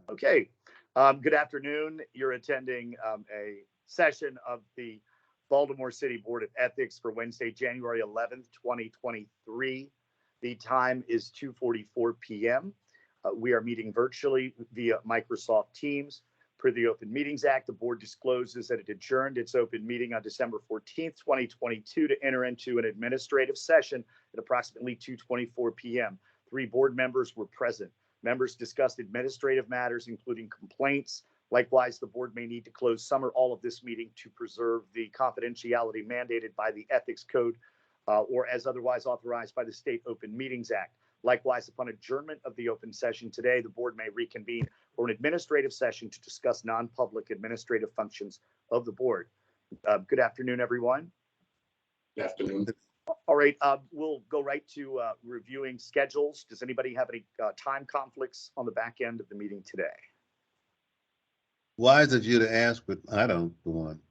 Okay. Good afternoon. You're attending a session of the Baltimore City Board of Ethics for Wednesday, January 11th, 2023. The time is 2:44 p.m. We are meeting virtually via Microsoft Teams. Per the Open Meetings Act, the board discloses that it adjourned its open meeting on December 14th, 2022 to enter into an administrative session at approximately 2:24 p.m. 3 board members were present. Members discussed administrative matters, including complaints. Likewise, the board may need to close some or all of this meeting to preserve the confidentiality mandated by the Ethics Code or as otherwise authorized by the State Open Meetings Act. Likewise, upon adjournment of the open session today, the board may reconvene for an administrative session to discuss non-public administrative functions of the board. Good afternoon, everyone. Good afternoon. All right, we'll go right to reviewing schedules. Does anybody have any time conflicts on the back end of the meeting today? Wise of you to ask, but I don't, for one.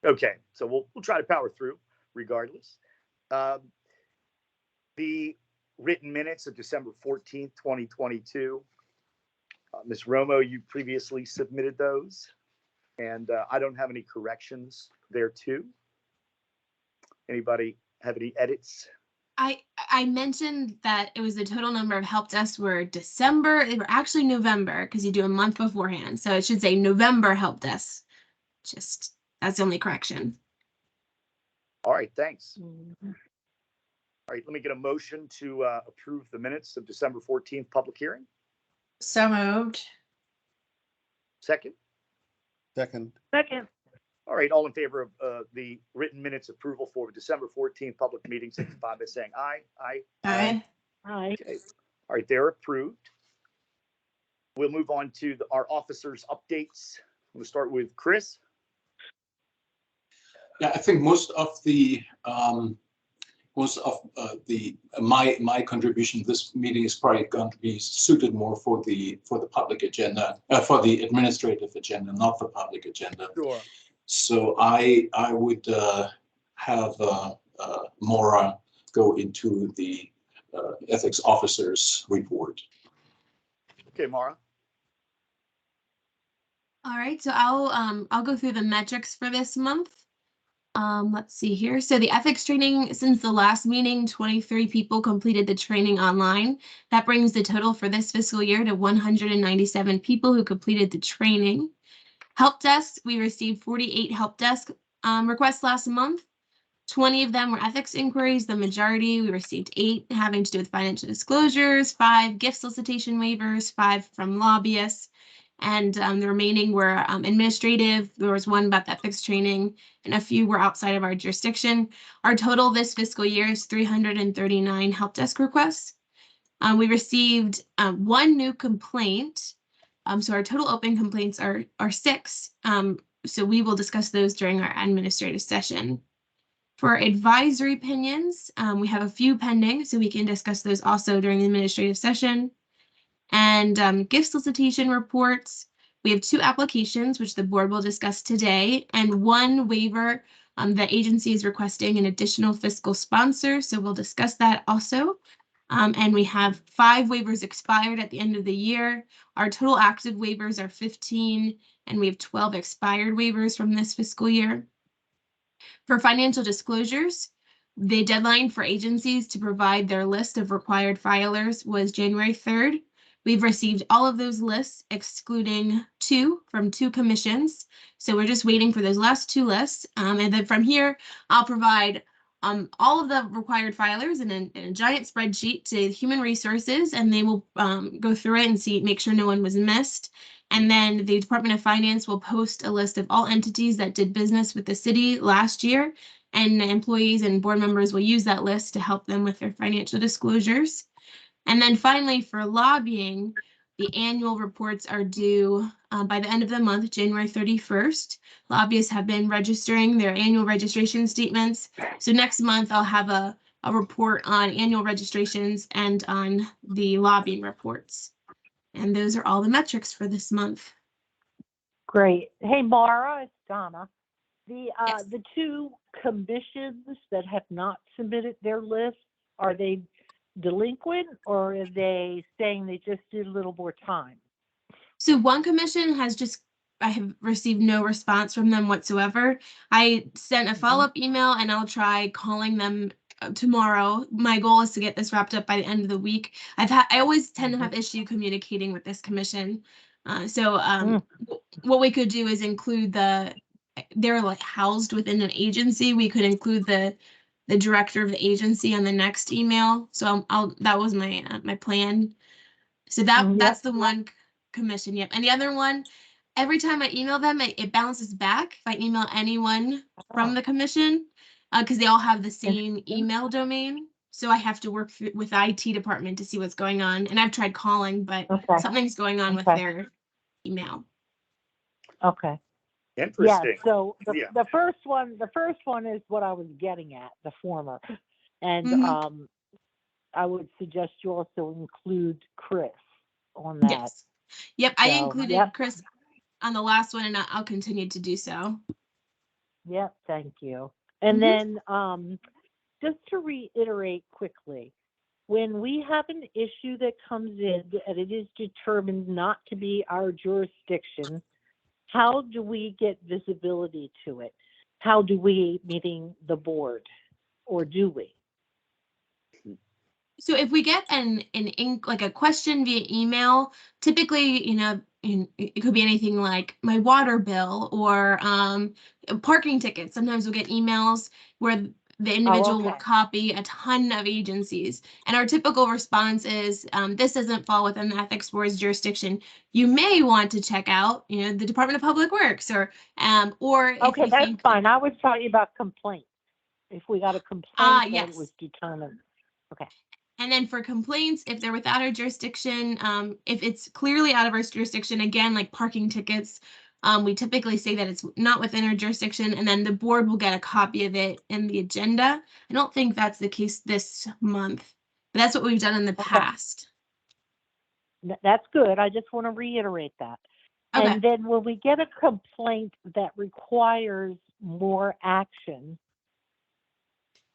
Okay, so we'll try to power through regardless. The written minutes of December 14th, 2022. Ms. Romo, you previously submitted those, and I don't have any corrections there too. Anybody have any edits? I mentioned that it was the total number of help desks were December. They were actually November because you do a month beforehand. So it should say November help desks. Just that's the only correction. All right, thanks. All right, let me get a motion to approve the minutes of December 14th public hearing. So moved. Second. Second. All right, all in favor of the written minutes approval for December 14th public meeting, signify by saying aye. Aye. Okay. All right, they're approved. We'll move on to our officers' updates. We'll start with Chris. Yeah, I think most of my contribution to this meeting is probably going to be suited more for the public agenda, for the administrative agenda, not the public agenda. Sure. So I would have Maura go into the ethics officer's report. Okay, Maura. All right, so I'll go through the metrics for this month. Let's see here. So the ethics training, since the last meeting, 23 people completed the training online. That brings the total for this fiscal year to 197 people who completed the training. Help desk, we received 48 help desk requests last month. 20 of them were ethics inquiries. The majority, we received 8 having to do with financial disclosures, 5 gift solicitation waivers, 5 from lobbyists, and the remaining were administrative. There was 1 about the ethics training, and a few were outside of our jurisdiction. Our total this fiscal year is 339 help desk requests. We received 1 new complaint. So our total open complaints are 6. So we will discuss those during our administrative session. For advisory opinions, we have a few pending, so we can discuss those also during the administrative session. And gift solicitation reports, we have 2 applications, which the board will discuss today, and 1 waiver. The agency is requesting an additional fiscal sponsor, so we'll discuss that also. And we have 5 waivers expired at the end of the year. Our total active waivers are 15, and we have 12 expired waivers from this fiscal year. For financial disclosures, the deadline for agencies to provide their list of required filers was January 3rd. We've received all of those lists, excluding 2 from 2 commissions. So we're just waiting for those last 2 lists. And then from here, I'll provide all of the required filers in a giant spreadsheet to Human Resources, and they will go through it and make sure no one was missed. And then the Department of Finance will post a list of all entities that did business with the city last year, and employees and board members will use that list to help them with their financial disclosures. And then finally, for lobbying, the annual reports are due by the end of the month, January 31st. Lobbyists have been registering their annual registration statements. So next month, I'll have a report on annual registrations and on the lobbying reports. And those are all the metrics for this month. Great. Hey, Maura, it's Donna. Yes. The 2 commissions that have not submitted their list, are they delinquent, or are they saying they just did a little more time? So one commission has just, I have received no response from them whatsoever. I sent a follow-up email and I'll try calling them tomorrow. My goal is to get this wrapped up by the end of the week. I always tend to have issue communicating with this commission. What we could do is include they're like housed within an agency. We could include the director of the agency on the next email. So that was my my plan. So that's the one commission. Yep. And the other one, every time I email them, it bounces back if I email anyone from the commission, because they all have the same email domain. So I have to work with the IT department to see what's going on. And I've tried calling, but something's going on with their email. Okay. Yeah, Interesting. so Yeah. the first one is what I was getting at, the former. And I would suggest you also include Chris on that. Yes. Yep, I So, included Chris on the last one, and I'll continue to do so. Yep, thank you. And then just to reiterate quickly, when we have an issue that comes in and it is determined not to be our jurisdiction, how do we get visibility to it? How do we, meeting the board, or do we? So if we get like a question via email, typically, it could be anything like my water bill or parking tickets. Sometimes we'll get emails where the individual will copy a ton of agencies. And our typical response is, this doesn't fall within the ethics board's jurisdiction. You may want to check out, the Department of Public Works or Okay, that's fine. I was talking about complaints. If we got a complaint that it was determined. Okay. And then for complaints, if they're without our jurisdiction, if it's clearly out of our jurisdiction, again, like parking tickets, we typically say that it's not within our jurisdiction, and then the board will get a copy of it in the agenda. I don't think that's the case this month, but that's what we've done in the past. That's good. I just want to reiterate that. Okay. And then when we get a complaint that requires more action,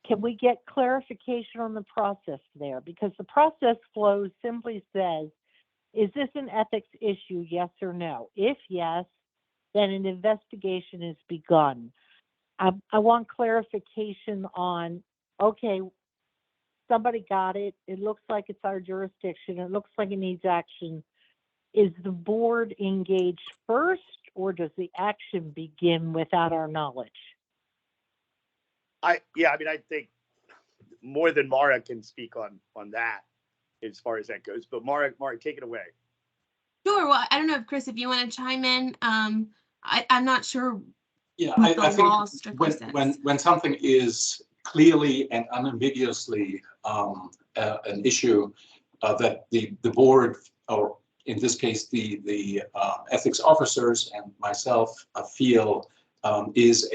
can we get clarification on the process there? Because the process flow simply says, is this an ethics issue, yes or no? If yes, then an investigation is begun. I want clarification on, okay, somebody got it. It looks like it's our jurisdiction. It looks like it needs action. Is the board engaged first, or does the action begin without our knowledge? I think more than Mara can speak on that as far as that goes. But Mara, take it away. Sure. Well, I don't know if Chris, if you want to chime in. I'm not sure. Yeah, what I the law think strictly says. when something is clearly and unambiguously an issue that the board, or in this case the ethics officers and myself feel is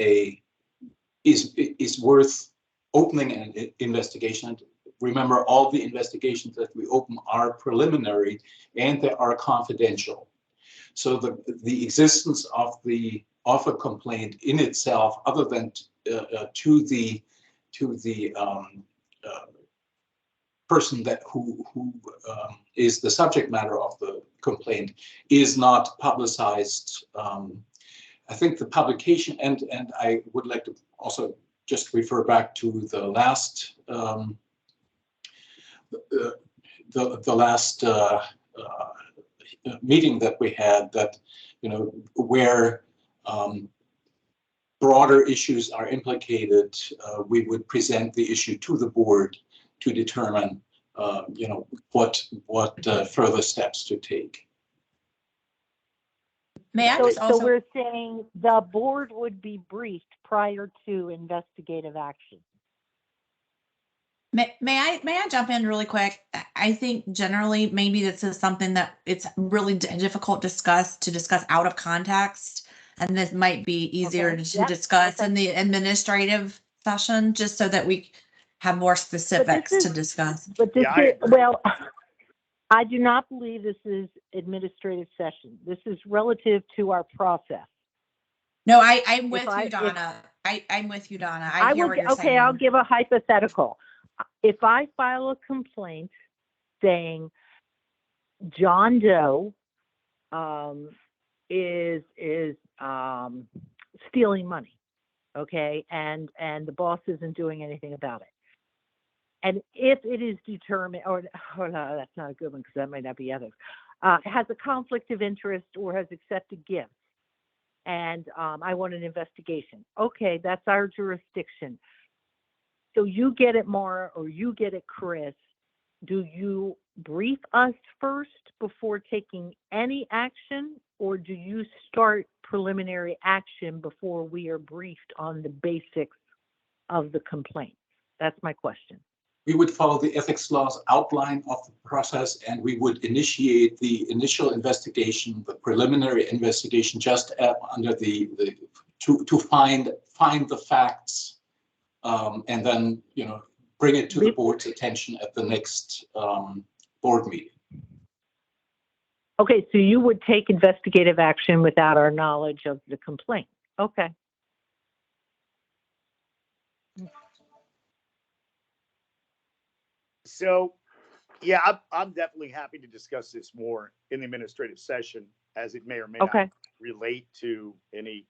worth opening an investigation. Remember, all the investigations that we open are preliminary and they are confidential. So the existence of a complaint in itself, other than to the person who is the subject matter of the complaint, is not publicized. I think the publication, and I would like to also just refer back to the last meeting that we had, that where broader issues are implicated, we would present the issue to the board to determine what further steps to take. May I just also? So we're saying the board would be briefed prior to investigative action. May I jump in really quick? I think generally maybe this is something that it's really difficult to discuss out of context, and this might be easier to discuss in the administrative session, just so that we have more specifics to discuss. But this is, well, I do not believe this is administrative session. This is relative to our process. No, I'm with you, Donna. I'm with you, Donna. I hear what you're saying. Okay, I'll give a hypothetical. if I file a complaint saying John Doe is stealing money, okay, and the boss isn't doing anything about it. And if it is determined, or no, that's not a good one because that might not be ethics, has a conflict of interest or has accepted gifts, and I want an investigation. Okay, that's our jurisdiction. So you get it, Mara, or you get it, Chris. Do you brief us first before taking any action, or do you start preliminary action before we are briefed on the basics of the complaint? That's my question. We would follow the ethics laws outline of the process, and we would initiate the initial investigation, the preliminary investigation, just under to find the facts, and then bring it to the board's attention at the next board meeting. Okay, so you would take investigative action without our knowledge of the complaint. Okay. So, yeah, I'm definitely happy to discuss this more in the administrative session, as it may or may not relate to any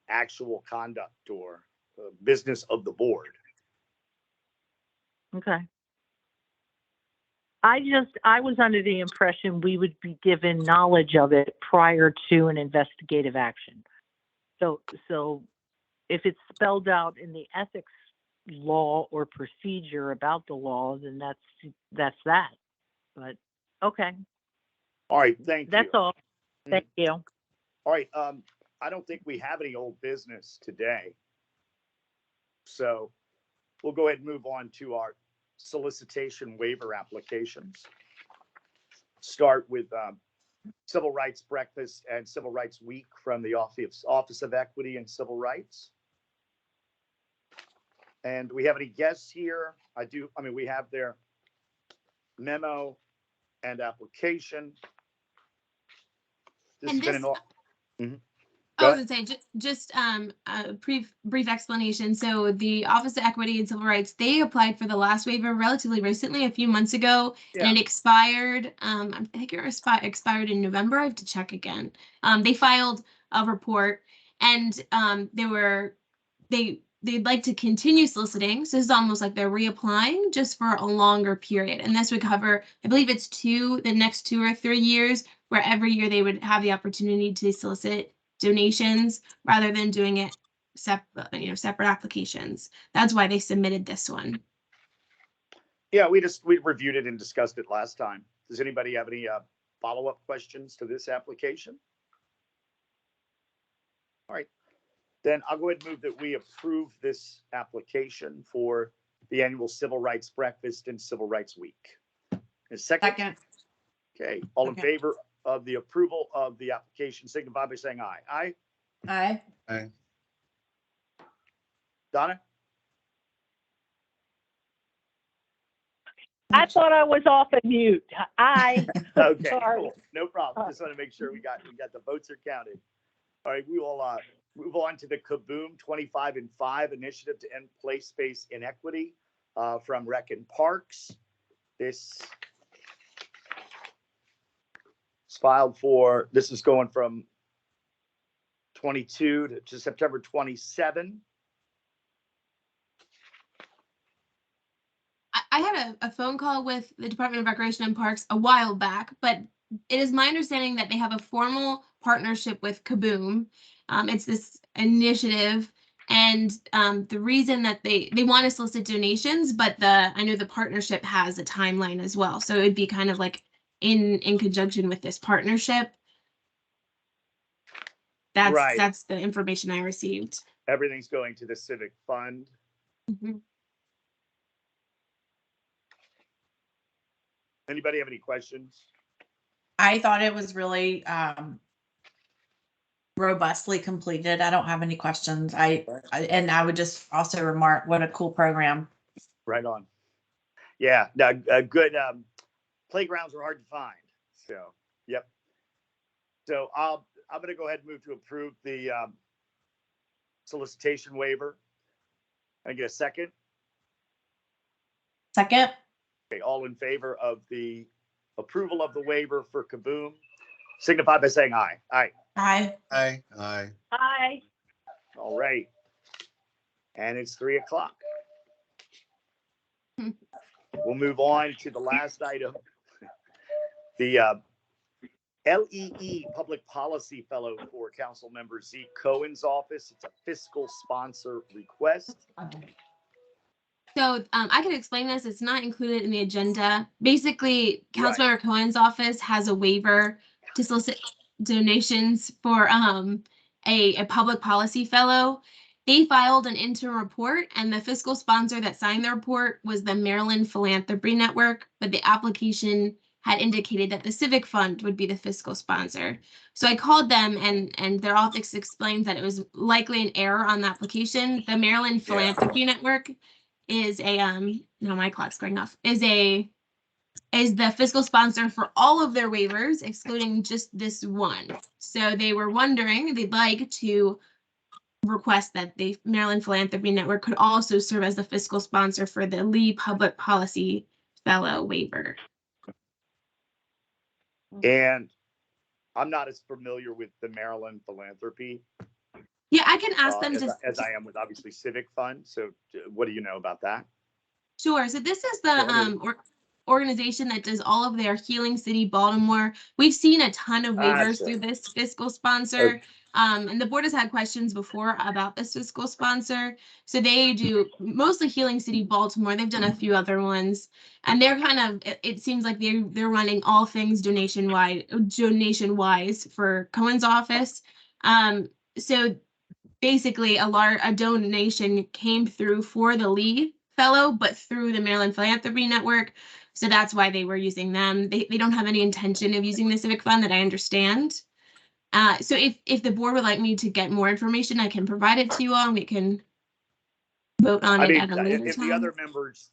actual conduct or business of the board. Okay. I was under the impression we would be given knowledge of it prior to an investigative action. So if it's spelled out in the ethics law or procedure about the law, then that's that. But okay. All right, thank you. That's all. Thank you. All right, I don't think we have any old business today. So we'll go ahead and move on to our solicitation waiver applications. Start with Civil Rights Breakfast and Civil Rights Week from the Office of Equity and Civil Rights. And do we have any guests here? We have their memo and application. This has been an I was gonna say just a brief explanation. So the Office of Equity and Civil Rights, they applied for the last waiver relatively recently, a few months ago, and it expired. I think it expired in November. I have to check again. They filed a report, and they'd like to continue soliciting. So this is almost like they're reapplying just for a longer period, and this would cover, I believe it's the next 2 or 3 years, where every year they would have the opportunity to solicit donations rather than doing it separate applications. That's why they submitted this one. Yeah, we reviewed it and discussed it last time. Does anybody have any follow-up questions to this application? All right, then I'll go ahead and move that we approve this application for the annual Civil Rights Breakfast and Civil Rights Week. A second? Okay, all in favor of the approval of the application signify by saying aye. Aye? Aye. Aye. Donna? I thought I was off of mute. Aye. Okay, Sorry. cool. No problem. Just want to make sure we got the votes are counted. All right, we will move on to the Kaboom 25 and 5 initiative to end place space inequity from Rec and Parks. This is filed this is going from 22 to September 27. I had a phone call with the Department of Recreation and Parks a while back, but it is my understanding that they have a formal partnership with Kaboom. It's this initiative, and the reason that they want to solicit donations, but I know the partnership has a timeline as well, so it would be kind of like in conjunction with this partnership. That's the information I received. Everything's going to the Civic Fund. Mm-hmm. Anybody have any questions? I thought it was really robustly completed. I don't have any questions. And I would just also remark, what a cool program. Right on. Yeah, now good. Playgrounds are hard to find. So, yep. So I'm going to go ahead and move to approve the solicitation waiver. Can I get a second? Second. Okay, all in favor of the approval of the waiver for Kaboom, signify by saying aye. Aye. Aye. Aye. Aye. Aye. All right. And it's 3:00. We'll move on to the last item. The LEE Public Policy Fellow for Council Member Zeke Cohen's office. It's a fiscal sponsor request. So I can explain this. It's not included in the agenda. Basically, Right. Councilmember Cohen's office has a waiver to solicit donations for a public policy fellow. They filed an interim report, and the fiscal sponsor that signed the report was the Maryland Philanthropy Network, but the application had indicated that the Civic Fund would be the fiscal sponsor. So I called them, and their office explained that it was likely an error on the application. The Maryland Philanthropy Network is a no, my clock's going off, is the fiscal sponsor for all of their waivers, excluding just this one. So they were wondering if they'd like to request that the Maryland Philanthropy Network could also serve as the fiscal sponsor for the Lee Public Policy Fellow waiver. And I'm not as familiar with the Maryland Philanthropy Yeah, I can ask them to. as I am with obviously Civic Fund. So what do you know about that? Sure. So this is the Yeah, organization that does all of their Healing City, Baltimore. We've seen a ton of waivers Sure. through this fiscal sponsor. And the board has had questions before about this fiscal sponsor. So they do mostly Healing City, Baltimore. They've done a few other ones, and they're kind of. It seems like they're running all things donation wise for Cohen's office. So basically, a donation came through for the Lee Fellow, but through the Maryland Philanthropy Network. So that's why they were using them. They don't have any intention of using the Civic Fund, that I understand. So if the board would like me to get more information, I can provide it to you all, and we can vote on I it mean, at a later if the time. other members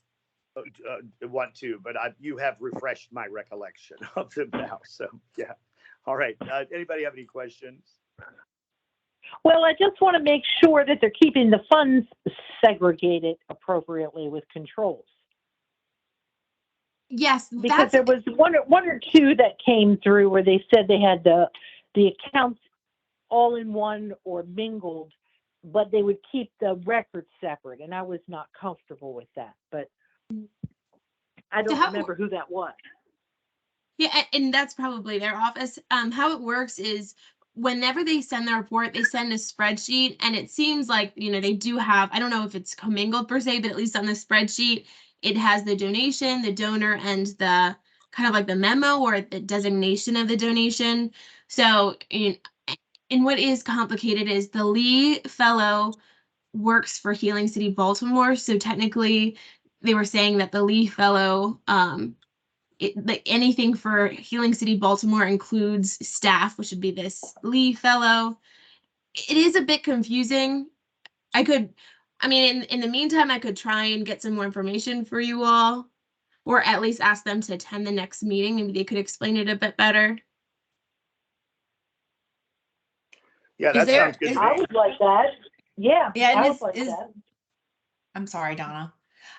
want to, but you have refreshed my recollection of them now. So, yeah. All right. Anybody have any questions? Well, I just want to make sure that they're keeping the funds segregated appropriately with controls. Yes, Because that's there was one or two that came through where they said they had the accounts all in one or mingled, but they would keep the records separate, and I was not comfortable with that. But I don't how- remember who that was. Yeah, and that's probably their office. How it works is whenever they send the report, they send a spreadsheet, and it seems like, they do have, I don't know if it's commingled per se, but at least on the spreadsheet, it has the donation, the donor, and the kind of like the memo or the designation of the donation. So, and what is complicated is the Lee Fellow works for Healing City, Baltimore. So technically, they were saying that the Lee Fellow, like anything for Healing City, Baltimore includes staff, which would be this Lee Fellow. It is a bit confusing. In the meantime, I could try and get some more information for you all, or at least ask them to attend the next meeting. Maybe they could explain it a bit better. Yeah, that sounds good to I me. would like that. Yeah, Yeah, and I would like that. I'm sorry, Donna.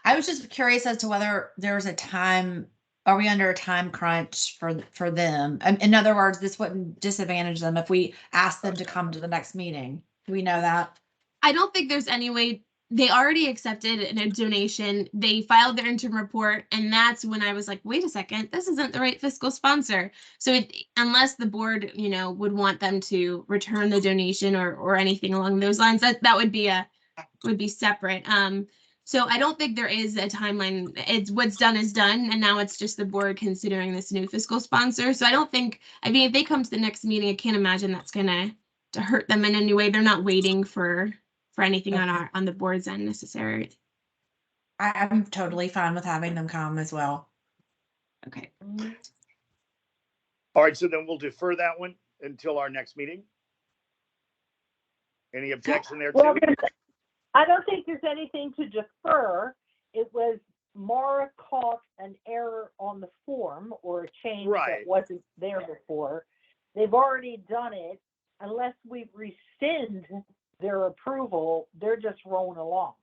I was just curious as to whether there's a time, are we under a time crunch for them? In other words, this wouldn't disadvantage them if we asked them to come to the next meeting. Do we know that? I don't think there's any way. They already accepted a donation. They filed their interim report, and that's when I was like, wait a second, this isn't the right fiscal sponsor. So unless the board, would want them to return the donation or anything along those lines, that would be separate. So I don't think there is a timeline. It's what's done is done, and now it's just the board considering this new fiscal sponsor. So I don't think, if they come to the next meeting, I can't imagine that's gonna to hurt them in any way. They're not waiting for anything on the board's end necessary. I'm totally fine with having them come as well. Okay. All right. So then we'll defer that one until our next meeting. Any objection there, Well, too? I don't think there's anything to defer. It was Mara caught an error on the form or a change Right. that wasn't there before. They've already done it. Unless we rescind their approval, they're just rolling along.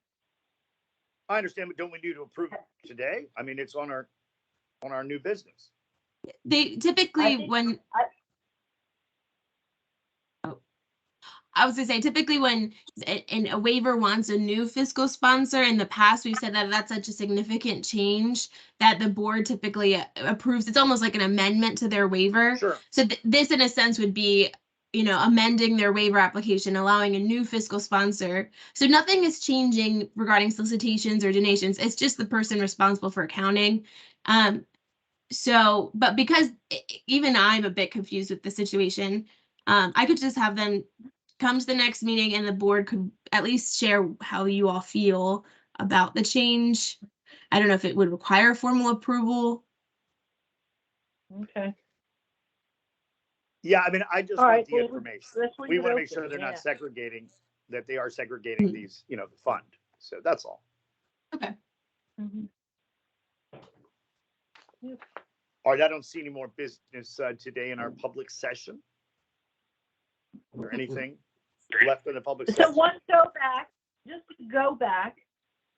I understand, but don't we need to approve it today? I mean, it's on our new business. They typically, think- when I was gonna say, typically when a waiver wants a new fiscal sponsor, in the past, we've said that that's such a significant change that the board typically approves. It's almost like an amendment to their waiver. Sure. So this, in a sense, would be, amending their waiver application, allowing a new fiscal sponsor. So nothing is changing regarding solicitations or donations. It's just the person responsible for accounting. But because even I'm a bit confused with the situation, I could just have them come to the next meeting and the board could at least share how you all feel about the change. I don't know if it would require formal approval. Okay. Yeah, I mean, I just All want right, the well, information. let's leave We it want to make open, sure they're yeah. not segregating, that they are segregating these, the fund. So that's all. Okay. Mhm. All right, I don't see any more business today in our public session. Is there anything left in the public So session? just go back,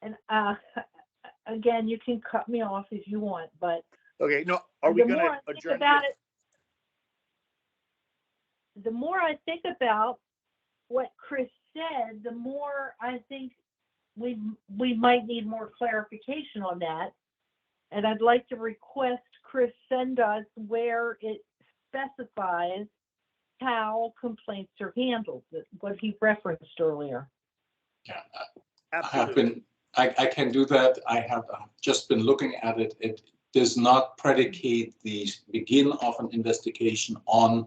and again, you can cut me off if you want, but Okay, no, are we the going more to I think adjourn? about it, the more I think about what Chris said, the more I think we might need more clarification on that. And I'd like to request Chris send us where it specifies how complaints are handled, what he referenced earlier. Yeah, Absolutely. I can do that. I have just been looking at it. It does not predicate the begin of an investigation on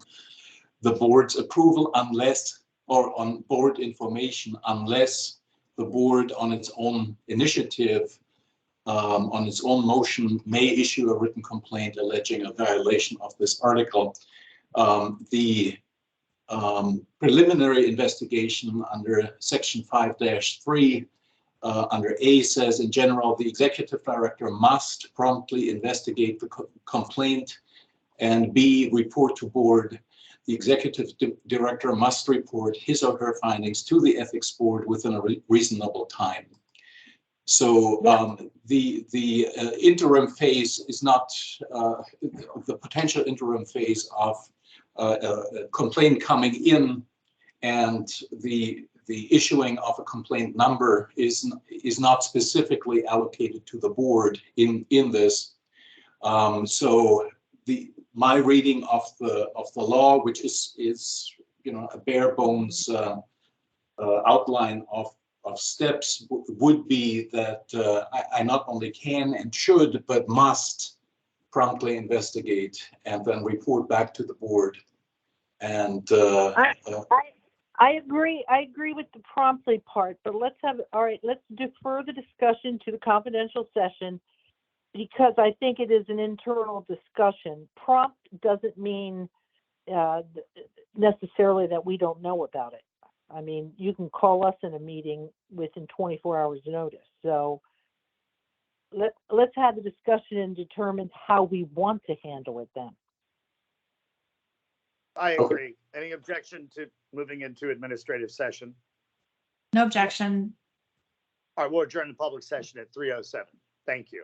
the board's approval unless, or on board information, unless the board on its own initiative, on its own motion, may issue a written complaint alleging a violation of this article. The preliminary investigation under section 5-3 under A says, in general, the executive director must promptly investigate the complaint, and B, report to board. The executive director must report his or her findings to the ethics board within a reasonable time. So the interim phase is not the potential interim phase of a complaint coming in, and the issuing of a complaint number is not specifically allocated to the board in this. So my reading of the law, which is a bare bones outline of steps, would be that I not only can and should, but must promptly investigate and then report back to the board. And I agree. I agree with the promptly part, but let's defer the discussion to the confidential session, because I think it is an internal discussion. Prompt doesn't mean necessarily that we don't know about it. I mean, you can call us in a meeting within 24 hours notice. So let's have the discussion and determine how we want to handle it then. I agree. Any objection to moving into administrative session? No objection. All right, we'll adjourn the public session at 3:07. Thank you.